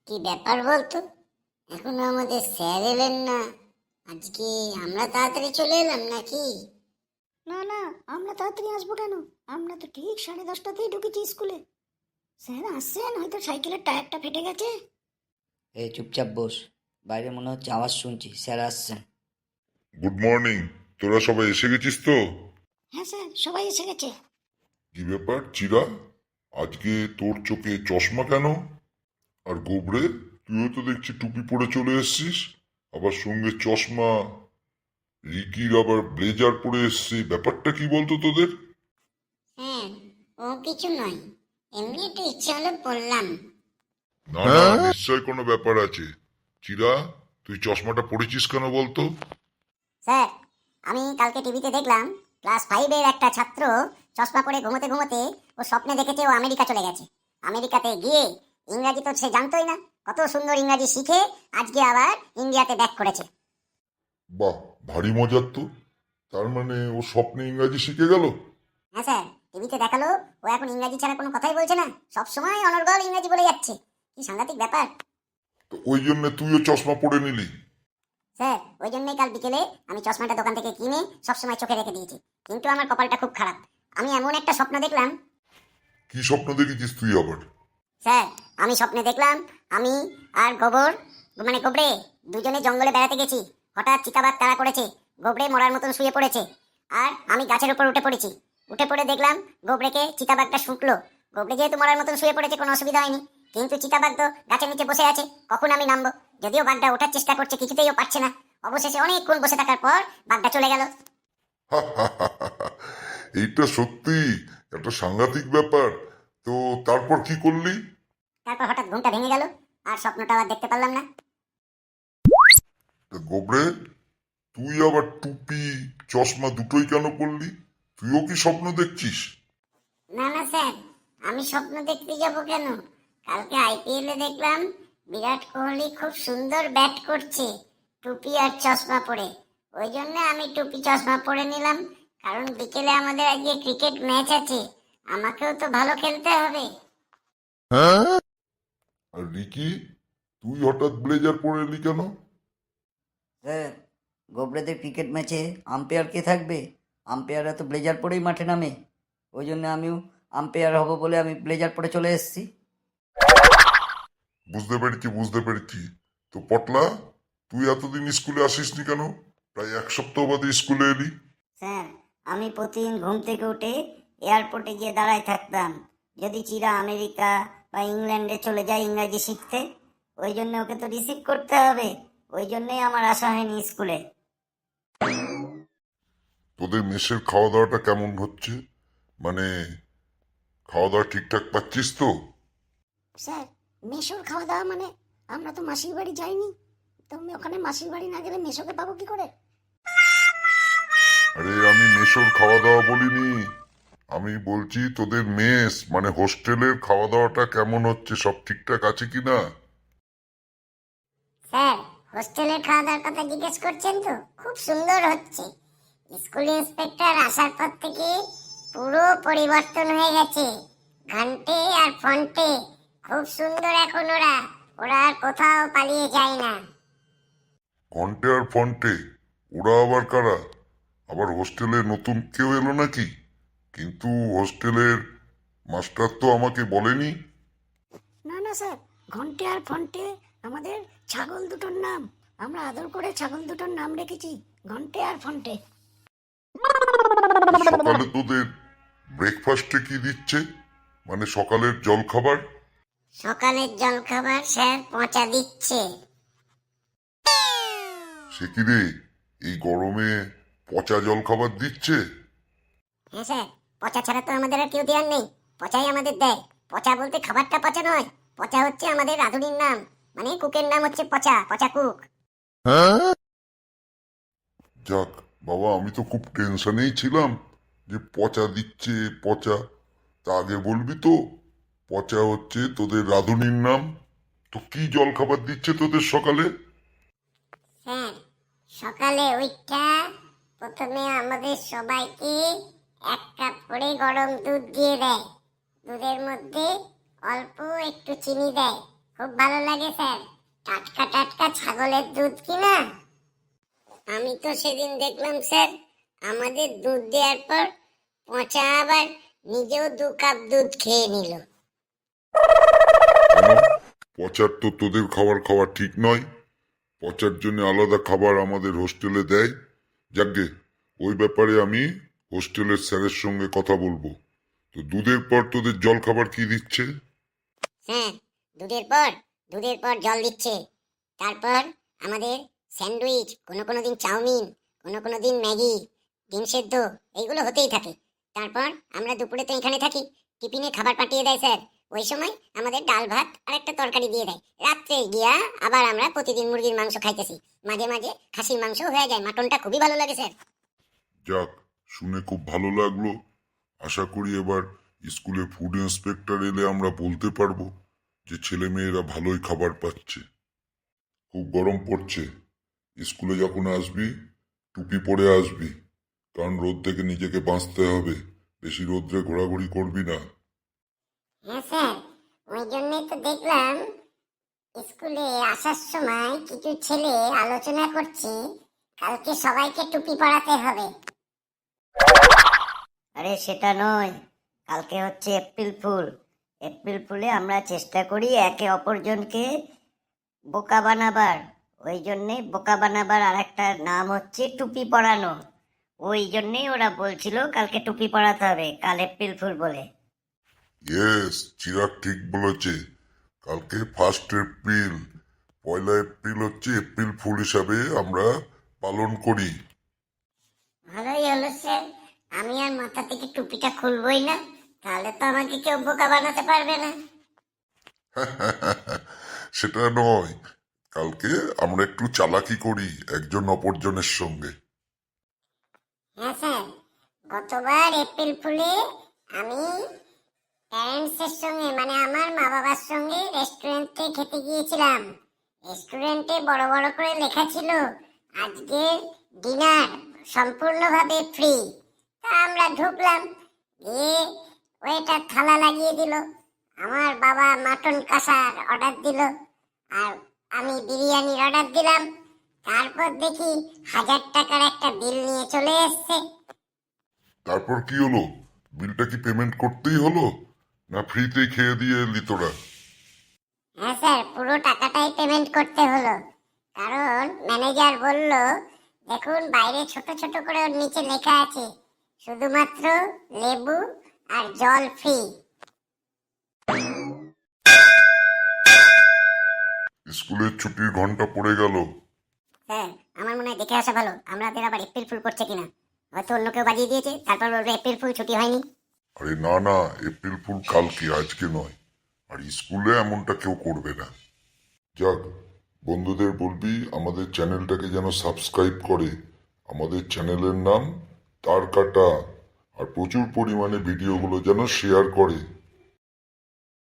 কি ব্যাপার বলতো? এখনো আমাদের স্যার এলেন না। আজকে আমরা তাড়াতাড়ি চলে এলাম নাকি? না না, আমরা তাড়াতাড়ি আসবো কেন? আমরা তো ঠিক 10:30টাতেই ঢুকেছি স্কুলে। স্যার আসছেন, হয়তো সাইকেলের টায়ারটা ফেটে গেছে। এই চুপচাপ বস। বাইরে মনে হচ্ছে আওয়াজ শুনছি, স্যার আসছেন। Good morning. তোরা সবাই এসে গেছিস তো? হ্যাঁ স্যার, সবাই এসে গেছে। কি ব্যাপার চিরা, আজকে তোর চোখে চশমা কেন? আর গোবরে, তুইও তো দেখছি টুপি পরে চলে এসছিস, আবার সঙ্গে চশমা। রিকির আবার ব্লেজার পরে এসছে, ব্যাপারটা কি বলতো তোদের? হ্যাঁ, ও কিছু নয়, এমনি একটু ইচ্ছা হলো বললাম। না না, নিশ্চয় কোনো ব্যাপার আছে। চিরা, তুই চশমাটা পরেছিস কেন বলতো? স্যার, আমি কালকে টিভিতে দেখলাম ক্লাস 5-এর একটা ছাত্র চশমা পরে ঘুমোতে ঘুমোতে ও স্বপ্নে দেখেছে ও আমেরিকা চলে গেছে। আমেরিকাতে গিয়ে ইংরাজি তো সে জানতোই না, কত সুন্দর ইংরাজি শিখে আজকে আবার ইন্ডিয়াতে ব্যাক করেছে। বাহ, ভারী মজার তো। তার মানে ও স্বপ্নে ইংরাজি শিখে গেল? হ্যাঁ স্যার, টিভিতে দেখালো ও এখন ইংরাজি ছাড়া কোনো কথাই বলছে না, সবসময় অনর্গল ইংরাজি বলে যাচ্ছে। কি সাংঘাতিক ব্যাপার! তো ওই জন্য তুইও চশমা পরে নিলি? স্যার, ওই জন্যই কাল বিকেলে আমি চশমাটা দোকান থেকে কিনে সবসময় চোখে রেখে দিয়েছি। কিন্তু আমার কপালটা খুব খারাপ, আমি এমন একটা স্বপ্ন দেখলাম। কি স্বপ্ন দেখেছিস তুই আবার? স্যার, আমি স্বপ্নে দেখলাম আমি আর গোবরে দুজনে জঙ্গলে বেড়াতে গেছি। হঠাৎ চিতাবাঘ তাড়া করেছে, গোবরে মরার মতন শুয়ে পড়েছে, আর আমি গাছের উপর উঠে পড়েছি। উঠে পড়ে দেখলাম গোবরেকে চিতাবাঘটা শুকলো। গোবরে যেহেতু মরার মতন শুয়ে পড়েছে, কোনো অসুবিধা হয়নি, কিন্তু চিতাবাঘ তো গাছের নিচে বসে আছে, কখন আমি নামবো। যদিও বাঘটা ওঠার চেষ্টা করছে, কিছুতেই ও পারছে না। অবশেষে অনেকক্ষণ বসে থাকার পর বাঘটা চলে গেল। এইটা সত্যি একটা সাংঘাতিক ব্যাপার। তো তারপর কি করলি? তারপর হঠাৎ ঘুমটা ভেঙে গেল, আর স্বপ্নটা আবার দেখতে পারলাম না। তা গোবরে, তুই আবার টুপি চশমা দুটোই কেন পরলি? তুইও কি স্বপ্ন দেখছিস? না না স্যার, আমি স্বপ্ন দেখতে যাব কেন? কালকে আইপিএলে দেখলাম বিরাট কোহলি খুব সুন্দর ব্যাট করছে টুপি আর চশমা পরে। ওই জন্য আমি টুপি চশমা পরে নিলাম, কারণ বিকেলে আমাদের আজকে ক্রিকেট ম্যাচ আছে, আমাকেও তো ভালো খেলতে হবে। আর রিকি, তুই হঠাৎ ব্লেজার পরে এলি কেন? স্যার, গোবরেদের ক্রিকেট ম্যাচে আম্পায়ার কে থাকবে? আম্পায়াররা তো ব্লেজার পরেই মাঠে নামে। ওই জন্য আমিও আম্পায়ার হব বলে আমি ব্লেজার পরে চলে এসেছি। বুঝতে পেরেছি বুঝতে পেরেছি। তো পটলা, তুই এতদিন স্কুলে আসিসনি কেন? প্রায় এক সপ্তাহ বাদে স্কুলে এলি। স্যার, আমি প্রতিদিন ঘুম থেকে উঠে এয়ারপোর্টে গিয়ে দাঁড়ায় থাকতাম, যদি চিরা আমেরিকা বা ইংল্যান্ডে চলে যায় ইংরাজি শিখতে। ওই জন্য ওকে তো রিসিভ করতে হবে, ওই জন্যই আমার আসা হয়নি স্কুলে। তোদের মেসের খাওয়া দাওয়াটা কেমন হচ্ছে? মানে খাওয়া দাওয়া ঠিকঠাক পাচ্ছিস তো? স্যার, মেসোর খাওয়া দাওয়া মানে? আমরা তো মাসির বাড়ি যাইনি, তো আমি ওখানে মাসির বাড়ি না গেলে মেসোকে পাবো কি করে? আরে আমি মেসোর খাওয়া দাওয়া বলিনি, আমি বলছি তোদের মেস মানে হোস্টেলের খাওয়া দাওয়াটা কেমন হচ্ছে, সব ঠিকঠাক আছে কিনা? স্যার, হোস্টেলের খাওয়া দাওয়ার কথা জিজ্ঞেস করছেন তো? খুব সুন্দর হচ্ছে। স্কুল ইন্সপেক্টর আসার পর থেকে পুরো পরিবর্তন হয়ে গেছে। ঘন্টে আর ফন্টে খুব সুন্দর এখন ওরা ওরা আর কোথাও পালিয়ে যায় না। ঘন্টে আর ফন্টে? ওরা আবার কারা? আবার হোস্টেলে নতুন কেউ এলো নাকি? কিন্তু হোস্টেলের মাস্টার তো আমাকে বলেনি। না না স্যার, ঘন্টে আর ফন্টে আমাদের ছাগল দুটোর নাম। আমরা আদর করে ছাগল দুটোর নাম রেখেছি, ঘন্টে আর ফন্টে। সকালে তোদের ব্রেকফাস্টে কি দিচ্ছে, মানে সকালের জলখাবার? সকালের জলখাবার স্যার পচা দিচ্ছে। সে কি রে, এই গরমে পচা জলখাবার দিচ্ছে? হ্যাঁ স্যার, পচা ছাড়া তো আমাদের আর কেউ দেওয়ার নেই, পচাই আমাদের দেয়। পচা বলতে খাবারটা পচা নয়, পচা হচ্ছে আমাদের রাঁধুনির নাম, মানে কুকের নাম হচ্ছে পচা, পচা কুক। যাক বাবা, আমি তো খুব টেনশনেই ছিলাম যে পচা দিচ্ছে পচা। তা আগে বলবি তো, পচা হচ্ছে তোদের রাঁধুনির নাম। তো কি জলখাবার দিচ্ছে তোদের সকালে? স্যার, সকালে ওইটা প্রথমে আমাদের সবাইকে 1 কাপ করে গরম দুধ দিয়ে দেয়। দুধের মধ্যে অল্প একটু চিনি দেয়, খুব ভালো লাগে স্যার, টাটকা টাটকা ছাগলের দুধ কিনা। আমি তো সেদিন দেখলাম স্যার, আমাদের দুধ দেওয়ার পর পচা আবার নিজেও 2 কাপ দুধ খেয়ে নিল। কেন? পচার তো তোদের খাবার খাওয়া ঠিক নয়। পচার জন্য আলাদা খাবার আমাদের হোস্টেলে দেয়। যাকগে, ওই ব্যাপারে আমি হোস্টেলের স্যারের সঙ্গে কথা বলবো। তো দুধের পর তোদের জল খাবার কি দিচ্ছে? হ্যাঁ, দুধের পর জল দিচ্ছে। তারপর আমাদের স্যান্ডউইচ, কোনো দিন চাউমিন, কোনো দিন ম্যাগি, ডিম সেদ্ধ, এইগুলো হতেই থাকে। তারপর আমরা দুপুরে তো এখানে থাকি, টিফিনে খাবার পাঠিয়ে দেয় স্যার। ওই সময় আমাদের ডাল ভাত আর একটা তরকারি দিয়ে দেয়। রাত্রে গিয়া আবার আমরা প্রতিদিন মুরগির মাংস খাইতেছি, মাঝে মাঝে খাসির মাংস হয়ে যায়। মাটনটা খুবই ভালো লাগে স্যার। যাক, শুনে খুব ভালো লাগলো। আশা করি এবার স্কুলে ফুড ইন্সপেক্টর এলে আমরা বলতে পারবো যে ছেলে মেয়েরা ভালোই খাবার পাচ্ছে। খুব গরম পড়ছে, স্কুলে যখন আসবি টুপি পরে আসবি, কারণ রোদ থেকে নিজেকে বাঁচতে হবে। বেশি রোদ্রে ঘোরাঘুরি করবি না। হ্যাঁ স্যার, ওই জন্যই তো দেখলাম স্কুলে আসার সময় কিছু ছেলে আলোচনা করছে কালকে সবাইকে টুপি পরাতে হবে। আরে সেটা নয়, কালকে হচ্ছে এপ্রিল ফুল। এপ্রিল ফুলে আমরা চেষ্টা করি একে অপরজনকে বোকা বানাবার। ওই জন্যে বোকা বানাবার আর একটা নাম হচ্ছে টুপি পরানো। ওই জন্যেই ওরা বলছিল কালকে টুপি পরাতে হবে, কাল এপ্রিল ফুল বলে। ইয়েস, চিরাগ ঠিক বলেছে। কালকে 1 এপ্রিল। 1 এপ্রিল হচ্ছে এপ্রিল ফুল হিসাবে আমরা পালন করি। ভালোই হলো স্যার, আমি আর মাথা থেকে টুপিটা খুলবই না, তাহলে তো আমাকে কেউ বোকা বানাতে পারবে না। সেটা নয়, কালকে আমরা একটু চালাকি করি একজন অপরজনের সঙ্গে। হ্যাঁ স্যার, গতবার এপ্রিল ফুলে আমি প্যারেন্টসের সঙ্গে মানে আমার মা বাবার সঙ্গে রেস্টুরেন্টে খেতে গিয়েছিলাম। রেস্টুরেন্টে বড় বড় করে লেখা ছিল আজকের ডিনার সম্পূর্ণভাবে ফ্রি। তা আমরা ঢুকলাম, গিয়ে ওয়েটার থালা লাগিয়ে দিল। আমার বাবা মাটন কষার অর্ডার দিল আর আমি বিরিয়ানির অর্ডার দিলাম। তারপর দেখি 1000 টাকার একটা বিল নিয়ে চলে এসছে। তারপর কি হলো? বিলটা কি পেমেন্ট করতেই হলো, না ফ্রিতেই খেয়ে দিয়ে এলি তোরা? হ্যাঁ স্যার, পুরো টাকাটাই পেমেন্ট করতে হলো, কারণ ম্যানেজার বলল দেখুন বাইরে ছোট ছোট করে ওর নিচে লেখা আছে শুধুমাত্র লেবু আর জল ফ্রি। স্কুলের ছুটির ঘন্টা পড়ে গেল। স্যার, আমার মনে হয় দেখে আসা ভালো আমাদের আবার এপ্রিল ফুল করছে কিনা। হয়তো অন্য কেউ বাজিয়ে দিয়েছে, তারপর বলবে এপ্রিল ফুল ছুটি হয়নি। আরে না না, এপ্রিল ফুল কালকে, আজকে নয়। আর স্কুলে এমনটা কেউ করবে না। যাক, বন্ধুদের বলবি আমাদের চ্যানেলটাকে যেন সাবস্ক্রাইব করে। আমাদের চ্যানেলের নাম তার কাটা। আর প্রচুর পরিমাণে ভিডিওগুলো যেন শেয়ার করে।